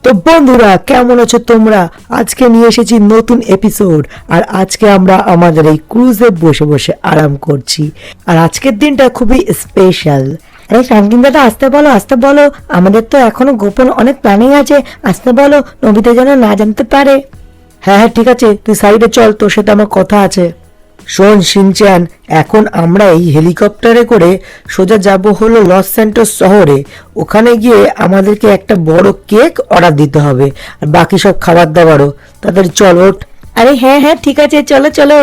তো বন্ধুরা, কেমন আছো তোমরা? আজকে নিয়ে এসেছি নতুন এপিসোড। আর আজকে আমরা আমাদের এই ক্রুজে বসে বসে আরাম করছি। আর আজকের দিনটা খুবই স্পেশাল। আরে ফ্র্যাঙ্কলিন দাদা, আসতে বলো, আসতে বলো। আমাদের তো এখনো গোপন অনেক প্ল্যানিং আছে। আসতে বলো, নবিতা যেন না জানতে পারে। হ্যাঁ হ্যাঁ, ঠিক আছে, তুই সাইডে চল, তোর সাথে আমার কথা আছে। শোন শিনচ্যান, এখন আমরা এই হেলিকপ্টারে করে সোজা যাব হলো লস স্যান্টোস শহরে। ওখানে গিয়ে আমাদেরকে একটা বড় কেক অর্ডার দিতে হবে, আর বাকি সব খাবার দাবারও। তাদের চল, ওঠ। আরে হ্যাঁ হ্যাঁ, ঠিক আছে, চলো চলো।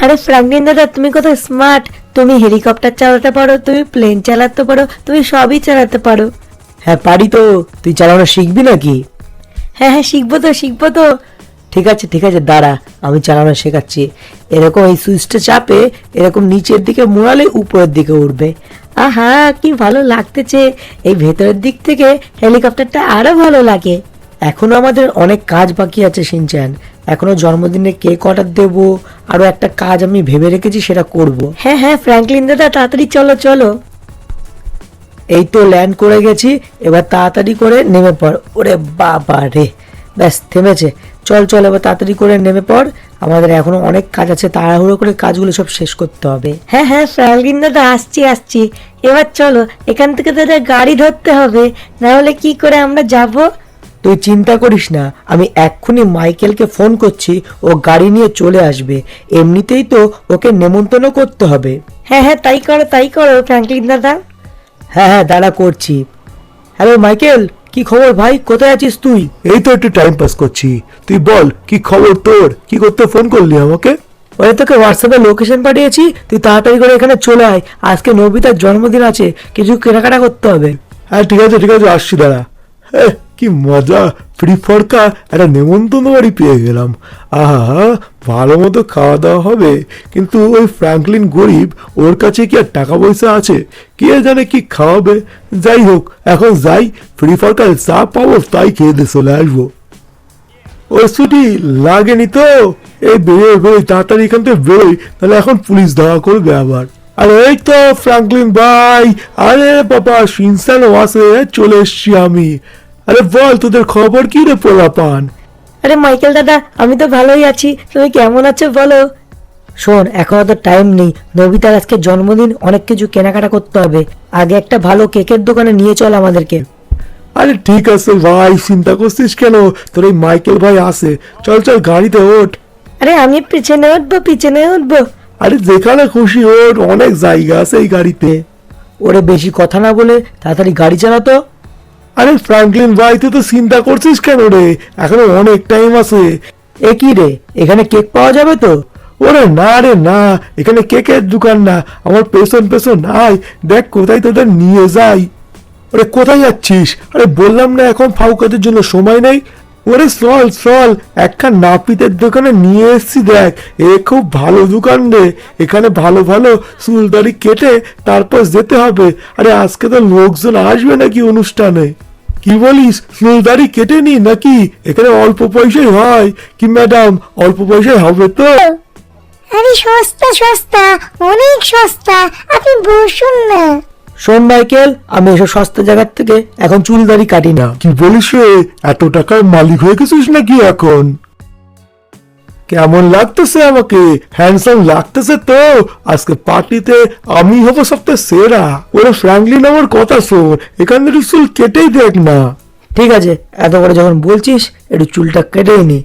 আরে ফ্র্যাঙ্কলিন দাদা, তুমি কত স্মার্ট। তুমি হেলিকপ্টার চালাতে পারো, তুমি প্লেন চালাতে পারো, তুমি সবই চালাতে পারো। হ্যাঁ পারি তো। তুই চালানো শিখবি নাকি? হ্যাঁ হ্যাঁ, শিখবো তো, শিখবো তো। ঠিক আছে ঠিক আছে, দাঁড়া, আমি চালানো শেখাচ্ছি। এরকম এই সুইচটা চাপে এরকম নিচের দিকে মোড়ালে উপরের দিকে উঠবে। আহা, কি ভালো লাগতেছে। এই ভেতরের দিক থেকে হেলিকপ্টারটা আরো ভালো লাগে। এখনো আমাদের অনেক কাজ বাকি আছে শিনচ্যান। এখনো জন্মদিনে কেক অর্ডার দেবো, আরো একটা কাজ আমি ভেবে রেখেছি, সেটা করব। হ্যাঁ হ্যাঁ ফ্র্যাঙ্কলিন দাদা, তাড়াতাড়ি চলো চলো। এই তো ল্যান্ড করে গেছি, এবার তাড়াতাড়ি করে নেমে পড়। ওরে বাবা রে, ব্যাস থেমেছে। চল চল, এবার তাড়াতাড়ি করে নেমে পড়। আমাদের এখনো অনেক কাজ আছে, তাড়াহুড়ো করে কাজগুলো সব শেষ করতে হবে। হ্যাঁ হ্যাঁ ফ্র্যাঙ্কলিন দাদা, আসছি আসছি। এবার চলো, এখান থেকে দাদা গাড়ি ধরতে হবে, না হলে কি করে আমরা যাব? তুই চিন্তা করিস না, আমি এক্ষুনি মাইকেলকে ফোন করছি, ও গাড়ি নিয়ে চলে আসবে। এমনিতেই তো ওকে নেমন্তন্ন করতে হবে। হ্যাঁ হ্যাঁ, তাই করো তাই করো ফ্র্যাঙ্কলিন দাদা। হ্যাঁ হ্যাঁ, দাঁড়া করছি। হ্যালো মাইকেল, কি খবর ভাই? কোথায় আছিস তুই? এই তো একটু টাইম পাস করছি। তুই বল, কি খবর তোর? কি করতে ফোন করলি আমাকে? ওই তোকে হোয়াটসঅ্যাপে লোকেশন পাঠিয়েছি, তুই তাড়াতাড়ি করে এখানে চলে আয়। আজকে নবিতার জন্মদিন আছে, কিছু কেনাকাটা করতে হবে। হ্যাঁ ঠিক আছে ঠিক আছে, আসছি দাঁড়া। হ্যাঁ, কি মজা, ফ্রি ফরকা একটা নেমন্তন্ন বাড়ি পেয়ে গেলাম। আহা, ভালো মতো খাওয়া দাওয়া হবে। কিন্তু ওই ফ্র্যাঙ্কলিন গরিব, ওর কাছে কি আর টাকা পয়সা আছে? কে জানে কি খাওয়াবে। যাই হোক, এখন যাই, ফ্রি ফরকা যা পাবো তাই খেয়ে দিয়ে চলে আসবো। ওই ছুটি লাগেনি তো? এই বেরোয় বেরোয়, তাড়াতাড়ি এখান থেকে বেরোই, তাহলে এখন পুলিশ ধরা করবে আবার। আরে এই তো ফ্র্যাঙ্কলিন ভাই, আরে বাবা শিনচ্যানও আছে, চলে এসছি আমি। আরে বল, তোদের খবর কি রে পোলাপান? আরে মাইকেল দাদা, আমি তো ভালোই আছি, তুমি কেমন আছো বলো? শোন, এখন তো টাইম নেই, নবিতার আজকে জন্মদিন, অনেক কিছু কেনাকাটা করতে হবে। আগে একটা ভালো কেকের দোকানে নিয়ে চল আমাদেরকে। আরে ঠিক আছে ভাই, চিন্তা করছিস কেন? তোর এই মাইকেল ভাই আছে, চল চল গাড়িতে ওঠ। আরে আমি পিছনে উঠবো, পিছনে উঠবো। আরে যেখানে খুশি ওঠ, অনেক জায়গা আছে এই গাড়িতে। ওরে বেশি কথা না বলে তাড়াতাড়ি গাড়ি চালাতো। আরে ফ্র্যাঙ্কলিন ভাই, তুই তো চিন্তা করছিস কেন রে? এখনো অনেক টাইম আছে। এ কি রে, এখানে কেক পাওয়া যাবে তো? ওরে না রে না, এখানে কেকের দোকান না। আমার পেছন পেছন আয়, দেখ কোথায় তোদের নিয়ে যাই। ওরে কোথায় যাচ্ছিস? আরে বললাম না, এখন ফাউ কাজের জন্য সময় নেই। ওরে চল চল, একখান নাপিতের দোকানে নিয়ে এসছি, দেখ এ খুব ভালো দোকান রে। এখানে ভালো ভালো চুলদাড়ি কেটে তারপর যেতে হবে। আরে আজকে তো লোকজন আসবে নাকি অনুষ্ঠানে? কি বলিস, চুলদাড়ি কেটে নি নাকি? এখানে অল্প পয়সায় হয় কি ম্যাডাম? অল্প পয়সায় হবে তো? আরে সস্তা সস্তা, অনেক সস্তা, আপনি বসুন না। শোন মাইকেল, আমি এসব সস্তা জায়গার থেকে এখন চুল দাড়ি কাটি না। কি বলিস রে, এত টাকার মালিক হয়ে গেছিস নাকি এখন? কেমন লাগতেছে আমাকে? হ্যান্ডসাম লাগতেছে তো? আজকে পার্টিতে আমি হবো সবচেয়ে সেরা। ওরে ফ্র্যাঙ্কলিন, আমার কথা শোন, এখান থেকে চুল কেটেই দেখ না। ঠিক আছে, এত করে যখন বলছিস, একটু চুলটা কেটেই নি।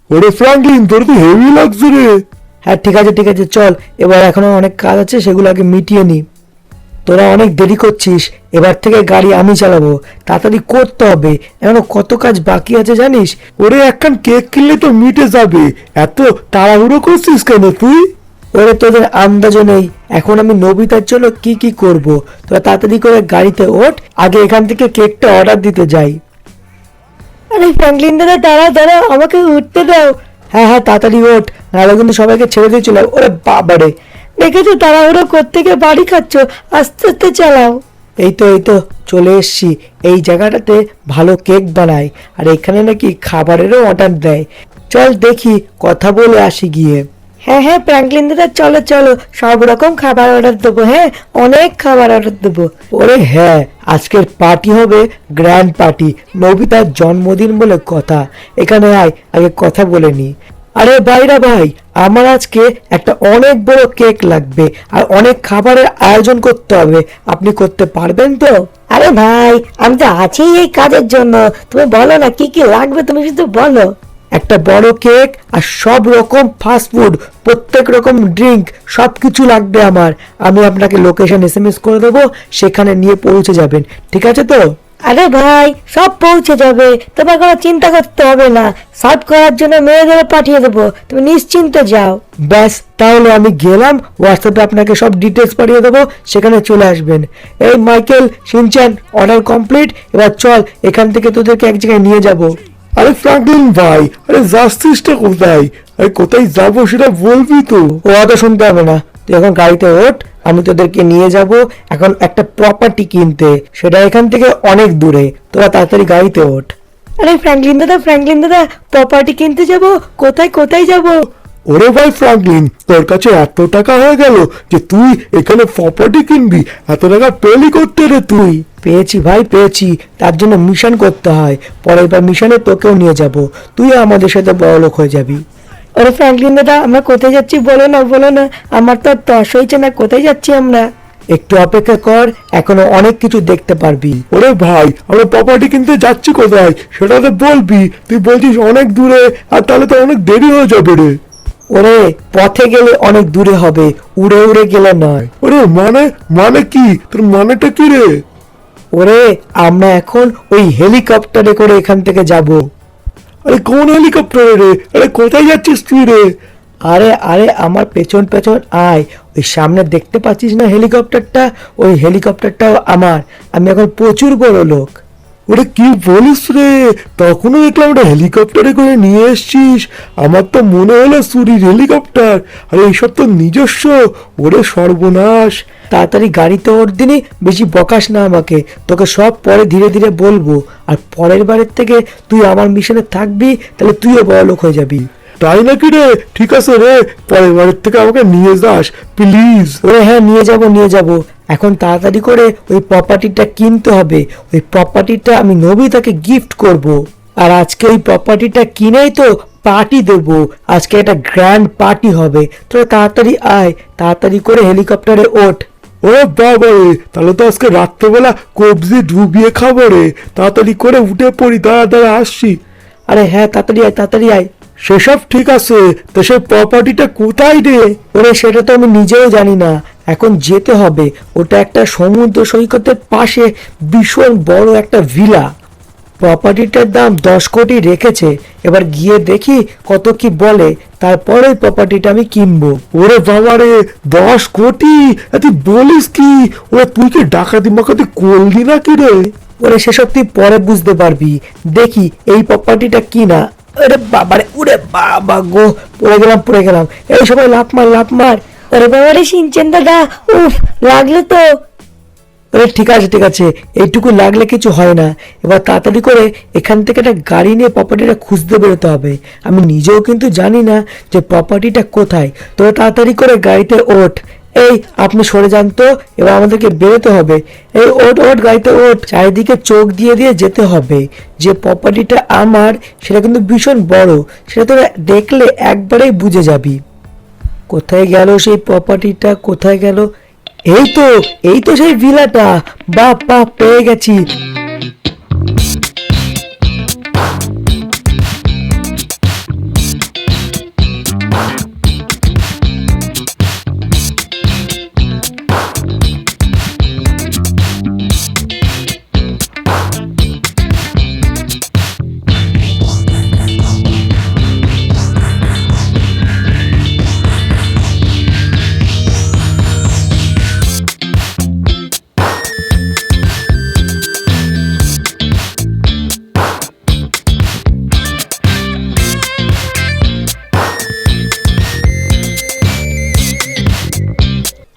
ওরে ফ্র্যাঙ্কলিন, তোর তো হেভি লাগছে রে। হ্যাঁ ঠিক আছে ঠিক আছে, চল। এবার এখনো অনেক কাজ আছে, সেগুলো আগে মিটিয়ে নি। তোরা অনেক দেরি করছিস, এবার থেকে গাড়ি আমি চালাবো। তাড়াতাড়ি করতে হবে, এখনো কত কাজ বাকি আছে জানিস? ওরে একখান কেক কিনলে তো মিটে যাবে, এত তাড়াহুড়ো করছিস কেন তুই? ওরে তোদের আন্দাজও নেই, এখন আমি নবিতার জন্য কি কি করব। তোরা তাড়াতাড়ি করে গাড়িতে ওঠ, আগে এখান থেকে কেকটা অর্ডার দিতে যাই। আরে ফ্র্যাঙ্কলিন দাদা, দাঁড়া দাঁড়া, আমাকে উঠতে দাও। হ্যাঁ হ্যাঁ, তাড়াতাড়ি ওঠ, নাহলে কিন্তু সবাইকে ছেড়ে দিয়ে চলে। ওরে বাবারে, দেখেছো তাড়াহুড়ো করতে গিয়ে বাড়ি খাচ্ছ, আস্তে আস্তে চালাও। এই তো এই তো চলে এসছি। এই জায়গাটাতে ভালো কেক বানায়, আর এখানে নাকি খাবারেরও অর্ডার দেয়। চল দেখি, কথা বলে আসি গিয়ে। হ্যাঁ হ্যাঁ ফ্র্যাঙ্কলিন দাদা, চলো চলো, সব রকম খাবার অর্ডার দেবো। হ্যাঁ, অনেক খাবার অর্ডার দেবো। ওরে হ্যাঁ, আজকের পার্টি হবে গ্র্যান্ড পার্টি, নবিতার জন্মদিন বলে কথা। এখানে আয়, আগে কথা বলে নি। আরে ভাইরা ভাই, আমার আজকে একটা অনেক বড় কেক লাগবে আর অনেক খাবারের আয়োজন করতে হবে। আপনি করতে পারবেন তো? আরে ভাই, আমি তো আছি এই কাজের জন্য। তুমি বলো না কি কি লাগবে, তুমি শুধু বলো। একটা বড় কেক আর সব রকম ফাস্ট ফুড, প্রত্যেক রকম ড্রিঙ্ক, সবকিছু লাগবে আমার। আমি আপনাকে লোকেশন এসএমএস করে দেবো, সেখানে নিয়ে পৌঁছে যাবেন। ঠিক আছে তো? আরে ভাই, সব পৌঁছে যাবে, তোমার কোনো চিন্তা করতে হবে না। সার্ভ করার জন্য মেয়েদের পাঠিয়ে দেবো, তুমি নিশ্চিন্তে যাও। ব্যাস, তাহলে আমি গেলাম। হোয়াটসঅ্যাপে আপনাকে সব ডিটেলস পাঠিয়ে দেবো, সেখানে চলে আসবেন। এই মাইকেল, শিনচ্যান, অর্ডার কমপ্লিট। এবার চল, এখান থেকে তোদেরকে এক জায়গায় নিয়ে যাব। আরে ফ্র্যাঙ্কলিন ভাই, আরে যাচ্ছিসটা কোথায়? আরে কোথায় যাবো সেটা বলবি তো। ও অত শুনতে হবে না, তুই এখন গাড়িতে ওঠ, আমি তোদেরকে নিয়ে যাব এখন একটা প্রপার্টি কিনতে। সেটা এখান থেকে অনেক দূরে, তোরা তাড়াতাড়ি গাড়িতে ওঠ। আরে ফ্র্যাঙ্কলিন দাদা, ফ্র্যাঙ্কলিন দাদা, প্রপার্টি কিনতে যাব। কোথায় কোথায় যাব? ওরে ভাই ফ্র্যাঙ্কলিন, তোর কাছে এত টাকা হয়ে গেল যে তুই এখানে প্রপার্টি কিনবি? এত টাকা পেলি করতে রে তুই? পেয়েছি ভাই, পেয়েছি। তার জন্য মিশন করতে হয়। পরের বার মিশনে তোকেও নিয়ে যাব, তুই আমাদের সাথে বড়লোক হয়ে যাবি। আরে ফ্র্যাঙ্কলিন দাদা, আমরা কোথায় যাচ্ছি বলো না, বলো না। আমার তো আর তস হয়েছে না, কোথায় যাচ্ছি আমরা। একটু অপেক্ষা কর, এখনো অনেক কিছু দেখতে পারবি। ওরে ভাই, আমরা প্রপার্টি কিনতে যাচ্ছি কোথায় সেটা তো বলবি। তুই বলছিস অনেক দূরে, আর তাহলে তো অনেক দেরি হয়ে যাবে রে। ওরে, পথে গেলে অনেক দূরে হবে, উড়ে উড়ে গেলে নয়। ওরে মানে, মানে কি? তোর মানেটা কি রে? ওরে, আমরা এখন ওই হেলিকপ্টারে করে এখান থেকে যাব। আরে কোন হেলিকপ্টারে রে? আরে কোথায় যাচ্ছিস তুই রে? আরে আরে, আমার পেছন পেছন আয়। ওই সামনে দেখতে পাচ্ছিস না হেলিকপ্টারটা? ওই হেলিকপ্টারটাও আমার। আমি এখন প্রচুর বড় লোক। ওরে কি বলিস রে? তখনও দেখলাম ওটা হেলিকপ্টারে করে নিয়ে এসছিস। আমার তো মনে হলো চুরির হেলিকপ্টার। আরে এইসব তো নিজস্ব। ওরে সর্বনাশ। তাড়াতাড়ি গাড়িতে ওঠ দিনই, বেশি বকাস না আমাকে। তোকে সব পরে ধীরে ধীরে বলবো। আর পরের বারের থেকে তুই আমার মিশনে থাকবি, তাহলে তুইও বড় লোক হয়ে যাবি। তাই নাকি রে? ঠিক আছে রে, পরের বারের থেকে আমাকে নিয়ে যাস প্লিজ। ওরে হ্যাঁ, নিয়ে যাব নিয়ে যাব। এখন তাড়াতাড়ি করে ওই প্রপার্টিটা কিনতে হবে। ওই প্রপার্টিটা আমি নবিতাকে গিফট করব। আর আজকে ওই প্রপার্টিটা কিনেই তো পার্টি দেব। আজকে একটা গ্র্যান্ড পার্টি হবে। তোরা তাড়াতাড়ি আয়, তাড়াতাড়ি করে হেলিকপ্টারে ওঠ। ওরে বাবা রে, তাহলে তো আজকে রাত্রেবেলা কবজি ডুবিয়ে খাবো রে। তাড়াতাড়ি করে উঠে পড়ি, দাঁড়া দাঁড়া আসছি। আরে হ্যাঁ, তাড়াতাড়ি আয়, তাড়াতাড়ি আয়। সেসব ঠিক আছে, তো সেই প্রপার্টিটা কোথায় রে? ওরে, সেটা তো আমি নিজেও জানি না। এখন যেতে হবে। ওটা একটা সমুদ্র সৈকতের পাশে ভীষণ বড় একটা ভিলা। প্রপার্টিটার দাম 10 কোটি রেখেছে। এবার গিয়ে দেখি কত কি বলে, তারপরে প্রপার্টিটা আমি কিনবো। ওরে বাবা রে, 10 কোটি? তুই বলিস কি? ওরে তুই কি ডাকাতি মাকাতি করলি নাকি রে? ওরে, সেসব তুই পরে বুঝতে পারবি। দেখি এই প্রপার্টিটা কিনা। ওরে বাবারে, উড়ে বাবা গো, পড়ে গেলাম পড়ে গেলাম। এই সবাই লাফ মার, লাফ মার। ওরে বাবা রে শিনচেন দাদা, উফ, লাগলো তো। ওরে ঠিক আছে ঠিক আছে, এইটুকু লাগলে কিছু হয় না। এবার তাড়াতাড়ি করে এখান থেকে একটা গাড়ি নিয়ে প্রপার্টিটা খুঁজতে বেরোতে হবে। আমি নিজেও কিন্তু জানি না যে প্রপার্টিটা কোথায়। তো তাড়াতাড়ি করে গাড়িতে ওঠ। এই আপনি সরে যান তো, এবার আমাদেরকে বেরোতে হবে। এই ওঠ ওঠ, গাড়িতে ওঠ। চারিদিকে চোখ দিয়ে দিয়ে যেতে হবে। যে প্রপার্টিটা আমার, সেটা কিন্তু ভীষণ বড়। সেটা তোরা দেখলে একবারেই বুঝে যাবি। কোথায় গেল সেই প্রপার্টিটা, কোথায় গেল? এই তো, এই তো সেই ভিলাটা। বাপ বাপ, পেয়ে গেছি।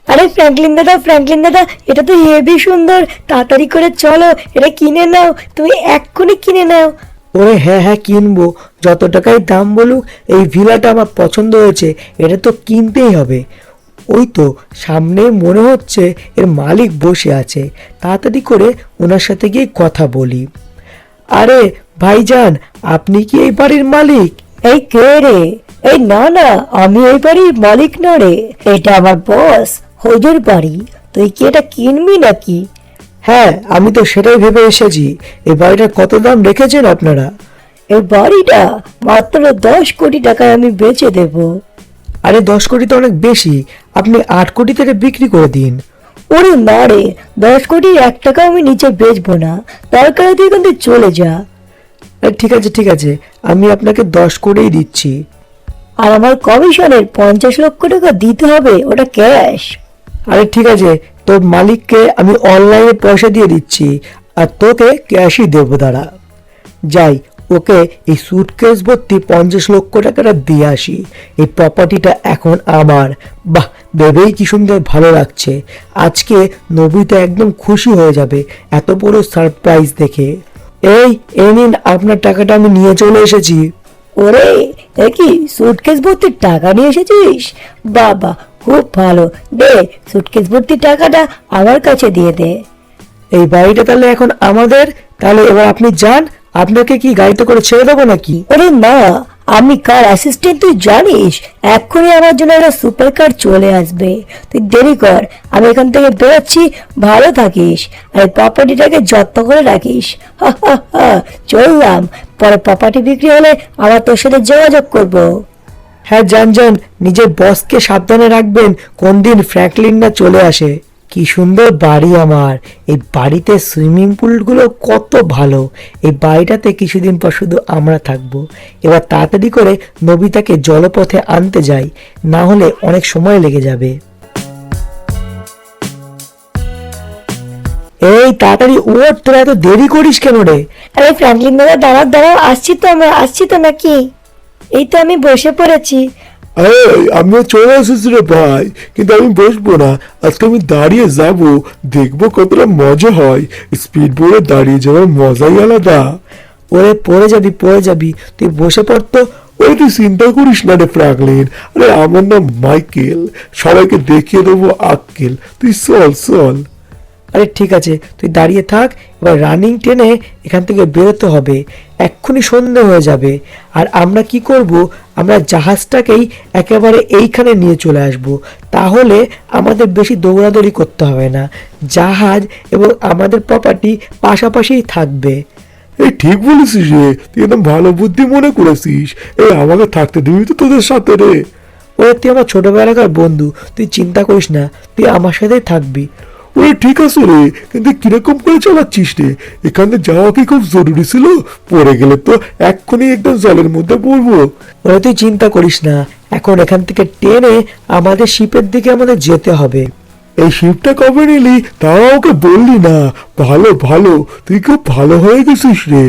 আরে ফ্র্যাঙ্কলিন দাদা, ফ্র্যাঙ্কলিন দাদা, এটা তো হেভি সুন্দর। তাড়াতাড়ি করে চলো, এটা কিনে নাও, তুমি এক্ষুনি কিনে নাও। ওরে হ্যাঁ হ্যাঁ কিনবো, যত টাকাই দাম বলুক, এই ভিলাটা আমার পছন্দ হয়েছে, এটা তো কিনতেই হবে। ওই তো সামনে মনে হচ্ছে এর মালিক বসে আছে, তাড়াতাড়ি করে ওনার সাথে গিয়ে কথা বলি। আরে ভাইজান, আপনি কি এই বাড়ির মালিক? এই কে রে? এই না না, আমি এই বাড়ির মালিক না রে, এটা আমার বস হজুর বাড়ি। তুই কি এটা কিনবি নাকি? হ্যাঁ, আমি তো সেটাই ভেবে এসেছি। এই বাড়িটার কত দাম রেখেছেন আপনারা? এই বাড়িটা মাত্র 10 কোটি টাকায় আমি বেচে দেব। আরে 10 কোটি তো অনেক বেশি, আপনি 8 কোটি থেকে বিক্রি করে দিন। ওরে না রে, 10 কোটির 1 টাকা আমি নিচে বেচবো না, দরকার তুই এখান থেকে চলে যা। আরে ঠিক আছে ঠিক আছে, আমি আপনাকে 10 কোটিই দিচ্ছি। আর আমার কমিশনের 50 লক্ষ টাকা দিতে হবে, ওটা ক্যাশ। আরে ঠিক আছে, তোর মালিককে আমি অনলাইনে পয়সা দিয়ে দিচ্ছি, আর তোকে ক্যাশই দেবো। দাঁড়া, যাই ওকে এই সুটকেস ভর্তি 50 লক্ষ টাকাটা দিয়ে আসি। এই প্রপার্টিটা এখন আমার। বাহ, ভেবেই কি সুন্দর ভালো লাগছে। আজকে নবিতা একদম খুশি হয়ে যাবে এত বড় সারপ্রাইজ দেখে। এই নিন, আপনার টাকাটা আমি নিয়ে চলে এসেছি। ওরে কি সুটকেস ভর্তি টাকা নিয়ে এসেছিস? বাবা খুব ভালো, দে সুটকেস ভর্তি টাকাটা আমার কাছে দিয়ে দে। এই বাড়িটা তাহলে এখন আমাদের। তাহলে এবার আপনি যান, আপনাকে কি গাড়িতে করে ছেড়ে দেবো নাকি? ওরে না, আমি কার অ্যাসিস্ট্যান্ট তুই জানিস? এক্ষুনি আমার জন্য একটা সুপার কার চলে আসবে, তুই দেরি কর, আমি এখান থেকে বেরোচ্ছি। ভালো থাকিস আর প্রপার্টিটাকে যত্ন করে রাখিস। হা হা হা, চললাম, পরে প্রপার্টি বিক্রি হলে আবার তোর সাথে যোগাযোগ করবো। হ্যাঁ যান যান, নিজের বসকে সাবধানে রাখবেন, কোন দিন ফ্র্যাঙ্কলিন না চলে আসে। কি সুন্দর বাড়ি আমার। এই বাড়িতে সুইমিং পুলগুলো কত ভালো। এই বাড়িটাতে কিছুদিন পর শুধু আমরা থাকবো। এবার তাড়াতাড়ি করে নবিতাকে জলপথে আনতে যাই, না হলে অনেক সময় লেগে যাবে। এই তাড়াতাড়ি ওঠ, তোরা এত দেরি করিস কেন রে? আরে ফ্র্যাঙ্কলিন দাদা, দাঁড়াও দাঁড়াও, আসছি তো নাকি? এই তো আমি বসে পড়েছি। এই আমিও চলে এসেছি রে ভাই, কিন্তু আমি বসবো না, আজকে আমি দাঁড়িয়ে যাব, দেখবো কতটা মজা হয়। স্পিড বোর্ডে দাঁড়িয়ে যাওয়ার মজাই আলাদা। ওরে পড়ে যাবি পড়ে যাবি, তুই বসে পড়তো। ওই তুই চিন্তা করিস না রে ফ্র্যাঙ্কলিন, আরে আমার নাম মাইকেল, সবাইকে দেখিয়ে দেবো আক্কেল, তুই চল চল। আরে ঠিক আছে, তুই দাঁড়িয়ে থাক। এবার রানিং টেনে এখান থেকে বেরোতে হবে, এক্ষুনি সন্ধে হয়ে যাবে। আর আমরা কি করব, আমরা জাহাজটাকেই একেবারে এইখানে নিয়ে চলে আসব, তাহলে আমাদের বেশি দৌড়াদৌড়ি করতে হবে না। জাহাজ এবং আমাদের প্রপার্টি পাশাপাশিই থাকবে। এই ঠিক বলেছিস রে, তুই একদম ভালো বুদ্ধি মনে করেছিস। এই আমাকে থাকতে দিবি তো তোদের সাথে রে? ওরে তুই আমার ছোটবেলাকার বন্ধু, তুই চিন্তা করিস না, তুই আমার সাথেই থাকবি। ওরে ঠিক আছে রে, কিন্তু কিরকম করে চালাচ্ছিস রে? এখানে যাওয়া কি খুব জরুরি ছিল? পড়ে গেলে তো এক্ষুনি একদম জলের মধ্যে পড়বো। ওরে তুই চিন্তা করিস না, এখন এখান থেকে টেনে আমাদের শিপের দিকে আমাদের যেতে হবে। এই শিপটা কবে নিলি তাও ওকে বললি না। ভালো ভালো, তুই খুব ভালো হয়ে গেছিস রে।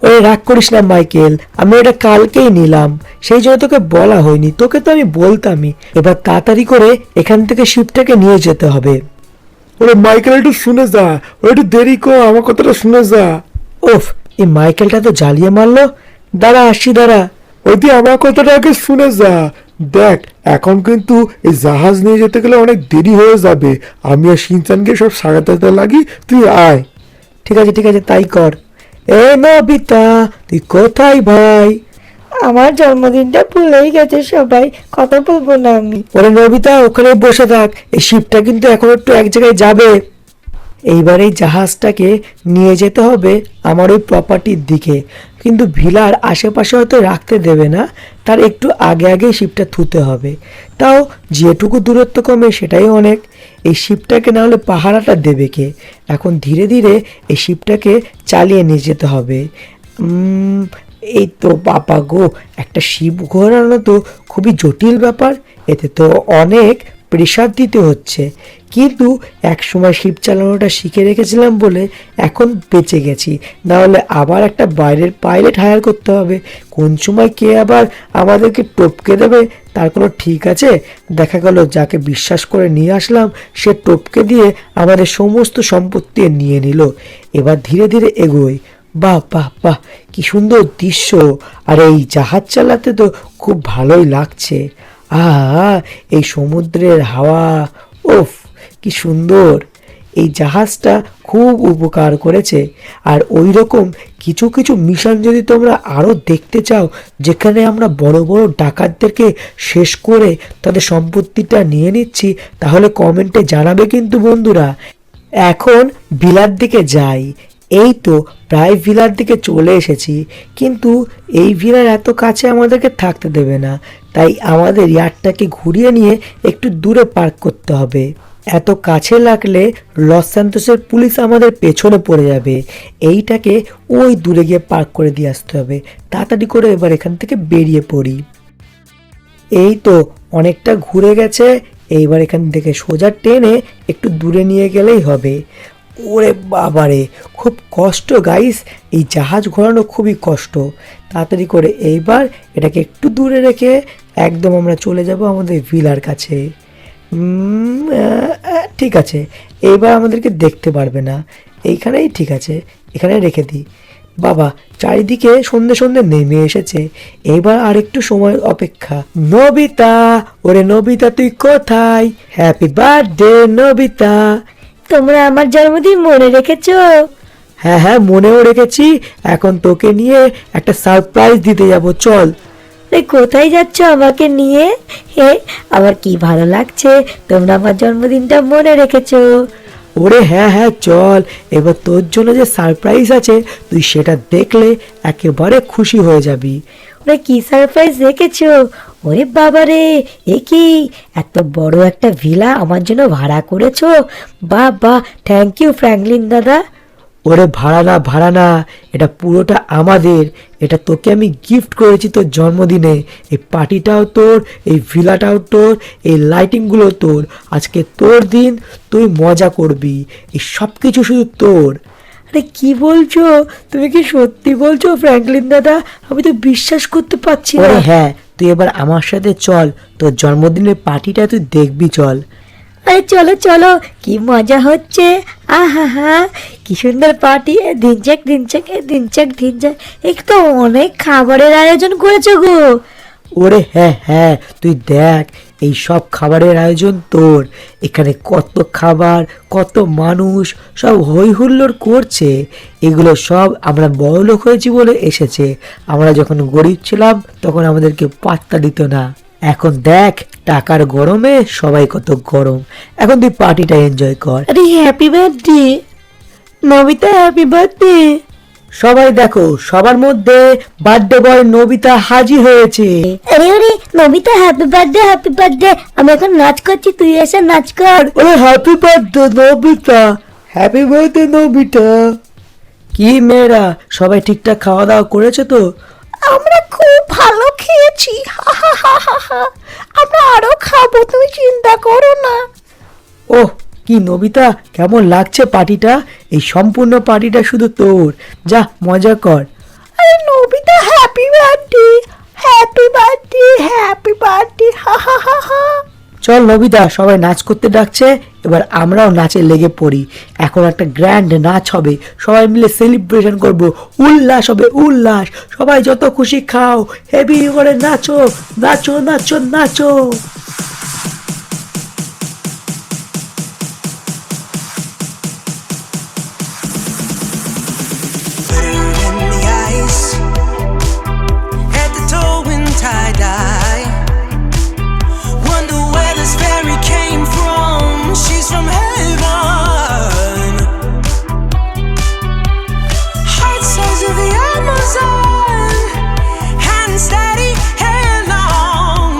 ওরে রাগ করিস না মাইকেল, আমি এটা কালকেই নিলাম, সেই জন্য তোকে বলা হয়নি, তোকে তো আমি বলতামই। এবার তাড়াতাড়ি করে এখান থেকে শিপটাকে নিয়ে যেতে হবে। ওরে মাইকেল একটু শুনে যা, ও একটু দেরি কর, আমার কথাটা শুনে যা। ওফ, এই মাইকেলটা তো জ্বালিয়ে মারলো। দাঁড়া আসছি, দাঁড়া। ওই তুই আমার কথাটা আগে শুনে যা। দেখ, এখন কিন্তু এই জাহাজ নিয়ে যেতে গেলে অনেক দেরি হয়ে যাবে। আমি আর শিনচানকে সব সারাতে লাগি, তুই আয়। ঠিক আছে ঠিক আছে, তাই কর। এ নবিতা, তুই কোথায় ভাই? আমার জন্মদিনটা ভুলেই গেছে সবাই, কথা বলবো না আমি। ওরে নবিতা, ওখানে বসে থাক, এই শিপটা কিন্তু এখন একটু এক জায়গায় যাবে। এইবার এই জাহাজটাকে নিয়ে যেতে হবে আমার ওই প্রপার্টির দিকে, কিন্তু ভিলার আশেপাশে হয়তো রাখতে দেবে না, তার একটু আগে আগে শিপটা থুতে হবে। তাও যেটুকু দূরত্ব কমে সেটাই অনেক। এই শিপটাকে না হলে পাহারাটা দেবে কে? এখন ধীরে ধীরে এই শিপটাকে চালিয়ে নিয়ে যেতে হবে। এই তো বাবা গো, একটা শিপ ঘোরানো তো খুবই জটিল ব্যাপার, এতে তো অনেক প্রেশার দিতে হচ্ছে। কিন্তু একসময় শিপ চালানোটা শিখে রেখেছিলাম বলে এখন বেঁচে গেছি, না হলে আবার একটা বাইরের পাইলট হায়ার করতে হবে। কোন সময় কে আবার আমাদেরকে টপকে দেবে তার কোনো ঠিক আছে? দেখা গেল যাকে বিশ্বাস করে নিয়ে আসলাম সে টপকে দিয়ে আমাদের সমস্ত সম্পত্তি নিয়ে নিল। এবার ধীরে ধীরে এগোই। বাহ বাহ বাহ, কি সুন্দর দৃশ্য। আর এই জাহাজ চালাতে তো খুব ভালোই লাগছে। আহা, এই সমুদ্রের হাওয়া, ওফ কি সুন্দর। এই জাহাজটা খুব উপকার করেছে। আর ওই রকম কিছু কিছু মিশন যদি তোমরা আরও দেখতে চাও, যেখানে আমরা বড় বড় ডাকাতদেরকে শেষ করে তাদের সম্পত্তিটা নিয়ে নিচ্ছি, তাহলে কমেন্টে জানাবে কিন্তু বন্ধুরা। এখন ভিলার দিকে যাই। এই তো প্রায় ভিলার দিকে চলে এসেছি, কিন্তু এই ভিলার এত কাছে আমাদেরকে থাকতে দেবে না, তাই আমাদের ইয়ারটাকে ঘুরিয়ে নিয়ে একটু দূরে পার্ক করতে হবে। এত কাছে লাগলে লস স্যান্তোসের পুলিশ আমাদের পেছনে পড়ে যাবে। এইটাকে ওই দূরে গিয়ে পার্ক করে দিয়ে আসতে হবে। তাড়াতাড়ি করে এবার এখান থেকে বেরিয়ে পড়ি। এই তো অনেকটা ঘুরে গেছে, এইবার এখান থেকে সোজা টেনে একটু দূরে নিয়ে গেলেই হবে। ওরে বাবারে, খুব কষ্ট গাইস, এই জাহাজ ঘোরানো খুবই কষ্ট। তাড়াতাড়ি করে এইবার এটাকে একটু দূরে রেখে একদম আমরা চলে যাব আমাদের ভিলার কাছে। ঠিক আছে, এইবার আমাদেরকে দেখতে পারবে না, এইখানেই ঠিক আছে, এখানে রেখে দিই। বাবা, চারিদিকে সন্ধে সন্ধে নেমে এসেছে, এইবার আর একটু সময় অপেক্ষা। নবিতা, ওরে নবিতা তুই কোথায়? Happy birthday Nobita. তোমরা আমার জন্মদিন মনে রেখেছো? হ্যাঁ হ্যাঁ, মনেও রেখেছি। এখন তোকে নিয়ে একটা সারপ্রাইজ দিতে যাব, চল। কোথায় যাচ্ছ আমাকে নিয়ে? হে, আমার কি ভালো লাগছে, তোমরা আমার জন্মদিনটা মনে রেখেছো। ওরে হ্যাঁ হ্যাঁ চল, এবার তোর জন্য যে সারপ্রাইজ আছে তুই সেটা দেখলে একেবারে খুশি হয়ে যাবি। ওরে কি সারপ্রাইজ রেখেছো? ওরে বাবা রে, এ কি এত বড় একটা ভিলা আমার জন্য ভাড়া করেছো? বাহ বাহ, থ্যাংক ইউ ফ্র্যাঙ্কলিন দাদা। ওরে ভাড়া না, এটা পুরোটা আমাদের। এটা তোকে আমি গিফট করেছি তোর জন্মদিনে। এই পার্টিটাও তোর, এই ভিলাটাও তোর, এই লাইটিংগুলো তোর। আজকে তোর দিন, তুই মজা করবি, এই সব কিছু শুধু তোর। আরে কি বলছো? তুমি কি সত্যি বলছো ফ্র্যাঙ্কলিন দাদা? আমি তো বিশ্বাস করতে পারছি না। ওরে হ্যাঁ, তুই এবার আমার সাথে চল, তোর জন্মদিনের পার্টিটা তুই দেখবি, চল। আরে চলো চলো, কি মজা হচ্ছে। আহা হা, কি সুন্দর পার্টি। দিনচাক একটু অনেক খাবারের আয়োজন করেছো গো। ওরে হ্যাঁ হ্যাঁ, তুই দেখ, এই সব খাবারের আয়োজন তোর। এখানে কত খাবার, কত মানুষ, সব হই হুল্লোড় করছে। এগুলো সব আমরা বড়লোক হয়েছি বলে এসেছে। আমরা যখন গরিব ছিলাম তখন আমাদেরকে পাত্তা দিত না। এখন দেখ, টাকার গরমে সবাই কত গরম। এখন তুই পার্টিটা এনজয় কর। আরে happy birthday Nobita, happy birthday. সবাই দেখো, সবার মধ্যে বার্থডে বয় নবিতা হাজির হয়েছে। আরে আরে Nobita, happy birthday, happy birthday. আমি এখন নাচ করছি, তুই এসে নাচ কর। ওরে happy birthday Nobita, happy birthday Nobita. কি মেয়েরা, সবাই ঠিকঠাক খাওয়া দাওয়া করেছে তো? আমরা খুব ভালো খেয়েছি, আমরা আরো খাবো, তুমি চিন্তা করো না। ওহ, কি নবিতা, কেমন লাগছে পার্টিটা? এই সম্পূর্ণ পার্টিটা শুধু তোর, যা মজা কর। আরে Nobita, happy birthday, happy birthday, happy birthday, চল নবিতা, সবাই নাচ করতে ডাকছে, এবার আমরাও নাচে লেগে পড়ি। এখন একটা গ্র্যান্ড নাচ হবে, সবাই মিলে সেলিব্রেশন করব, উল্লাস হবে উল্লাস। সবাই যত খুশি খাও, হেভি করে নাচো নাচো নাচো নাচো। In the ice, at the toe in tie-dye. Wonder where this fairy came from. She's from heaven. Heart size of the Amazon. Hand steady, hand long.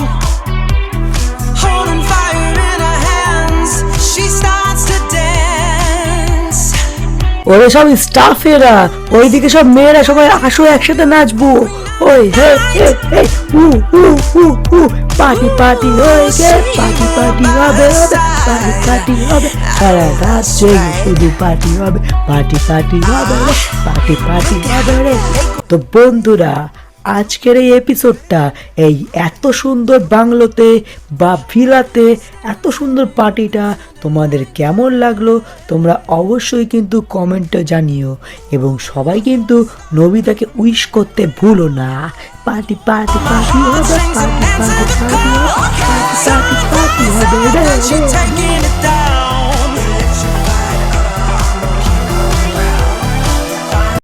Holding fire in her hands. She starts to dance. ওরে সব স্টাফেরা, ওইদিকে সব মেয়েরা, সবাই আসো একসাথে নাচবো। ওই হে হে হে, উ উ উ উ, পার্টি পার্টি হয়েছে, পার্টি পার্টি হবে হবে, পার্টি পার্টি হবে, সারা রাত জেগে শুধু পার্টি হবে, পার্টি পার্টি হবে রে, পার্টি পার্টি হবে রে। তো বন্ধুরা, আজকের এই এপিসোডটা এই এত সুন্দর বাংলোতে বা ভিলাতে এত সুন্দর পার্টিটা তোমাদের কেমন লাগলো তোমরা অবশ্যই কিন্তু কমেন্টে জানিও এবং সবাই কিন্তু নবিতাকে উইশ করতে ভুলো না। পার্টি পার্টি পার্টি হবে, পার্টি পার্টি পার্টি হবে, পার্টি পার্টি পার্টি হবে রে। She taking it down.